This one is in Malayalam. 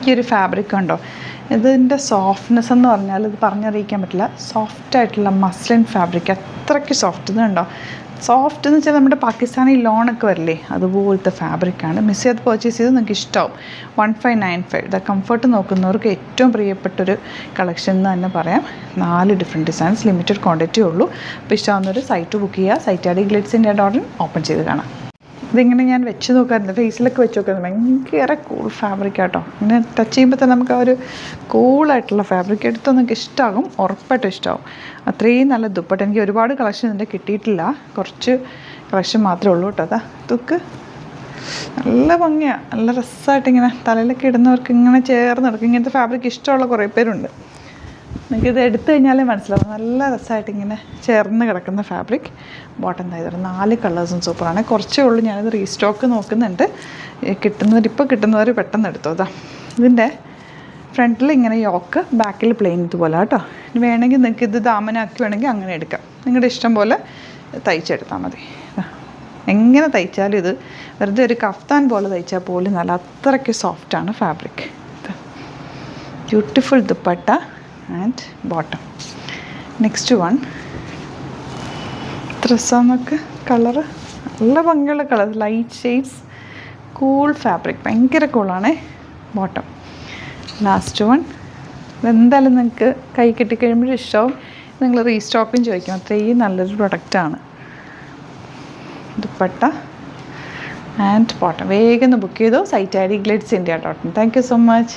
ഈ ഒരു ഫാബ്രിക് ഉണ്ടോ, ഇതിൻ്റെ സോഫ്റ്റ്നെസ് എന്ന് പറഞ്ഞാൽ ഇത് പറഞ്ഞറിയിക്കാൻ പറ്റില്ല. സോഫ്റ്റായിട്ടുള്ള മസ്ലിൻ ഫാബ്രിക്, അത്രയ്ക്ക് സോഫ്റ്റ്. ഇതുണ്ടോ, സോഫ്റ്റ് എന്ന് വെച്ചാൽ നമ്മുടെ പാകിസ്ഥാനി ലോണൊക്കെ വരില്ലേ, അതുപോലത്തെ ഫാബ്രിക്കാണ്. മിസ് ചെയ്ത് പർച്ചേസ് ചെയ്ത് നിങ്ങൾക്ക് ഇഷ്ടമാവും. 1595. ദ കംഫർട്ട് നോക്കുന്നവർക്ക് ഏറ്റവും പ്രിയപ്പെട്ടൊരു കളക്ഷൻ എന്ന് തന്നെ പറയാം. 4 ഡിഫറെൻറ്റ് ഡിസൈൻസ്, ലിമിറ്റഡ് ക്വാണ്ടിറ്റി ഉള്ളൂ. അപ്പോൾ ഇഷ്ടമാവുന്നൊരു സൈറ്റ് ബുക്ക് ചെയ്യുക. സൈറ്റ് ആഡ് ഗ്ലിറ്റ്സിൻ്റെ ഡോട്ടിൽ ഓപ്പൺ ചെയ്ത് കാണാം. ഇതിങ്ങനെ ഞാൻ വെച്ച് നോക്കാറുണ്ട്, ഫേസിലൊക്കെ വെച്ച് നോക്കാറുണ്ട്. ഭയങ്കര കൂൾ ഫാബ്രിക് ആട്ടോ. ഇങ്ങനെ ടച്ച് ചെയ്യുമ്പോൾ തന്നെ നമുക്ക് ആ ഒരു കൂളായിട്ടുള്ള ഫാബ്രിക് എടുത്താൽ നിങ്ങൾക്ക് ഇഷ്ടമാകും, ഉറപ്പായിട്ടും ഇഷ്ടമാകും. അത്രയും നല്ല ദുപ്പട്ട. എനിക്ക് ഒരുപാട് കളക്ഷൻ ഇതിൻ്റെ കിട്ടിയിട്ടില്ല, കുറച്ച് കളക്ഷൻ മാത്രമേ ഉള്ളൂ കേട്ടോ. അതാ തുക്ക് നല്ല ഭംഗിയാണ്, നല്ല രസമായിട്ട് ഇങ്ങനെ തലയിലൊക്കെ ഇടുന്നവർക്ക് ഇങ്ങനെ ചേർന്ന് കിടക്കും. ഇങ്ങനത്തെ ഫാബ്രിക് ഇഷ്ടമുള്ള കുറേ പേരുണ്ട്. നിങ്ങൾക്കിത് എടുത്തു കഴിഞ്ഞാലേ മനസ്സിലാവും, നല്ല രസമായിട്ട് ഇങ്ങനെ ചേർന്ന് കിടക്കുന്ന ഫാബ്രിക്. ബോട്ടം തയ്തത് 4 കളേഴ്സും സൂപ്പറാണ്. കുറച്ചേ ഉള്ളൂ, ഞാനിത് റീസ്റ്റോക്ക് നോക്കുന്നുണ്ട്. ഇപ്പോൾ കിട്ടുന്നവർ പെട്ടെന്ന് എടുത്തോ. അതാ ഇതിൻ്റെ ഫ്രണ്ടിൽ ഇങ്ങനെ യോക്ക്, ബാക്കിൽ പ്ലെയിൻ ഇതുപോലെ കേട്ടോ. വേണമെങ്കിൽ നിങ്ങൾക്ക് ഇത് ദാമനാക്കി വേണമെങ്കിൽ അങ്ങനെ എടുക്കാം. നിങ്ങളുടെ ഇഷ്ടം പോലെ തയ്ച്ചെടുത്താൽ മതി. എങ്ങനെ തയ്ച്ചാലും ഇത് വെറുതെ ഒരു കഫ്താൻ പോലെ തയ്ച്ചാൽ പോലും നല്ല അത്രയ്ക്ക് സോഫ്റ്റാണ് fabric. Beautiful dupatta and bottom. Next one ഡ്രസ്സാന്നൊക്കെ കളറ് നല്ല ഭംഗിയുള്ള colour, light shades, cool fabric, ഭയങ്കര കൂളാണേ. ബോട്ടം. Last one. ഇതെന്തായാലും നിങ്ങൾക്ക് കൈ കിട്ടിക്കഴിയുമ്പോഴും ഇഷ്ടമാവും. നിങ്ങൾ റീസ്റ്റോക്കും ചോദിക്കും, അത്രയും നല്ലൊരു പ്രൊഡക്റ്റാണ്. Dupatta and bottom. വേഗം ബുക്ക് ചെയ്തോ. Site I D glitz India. Thank you so much.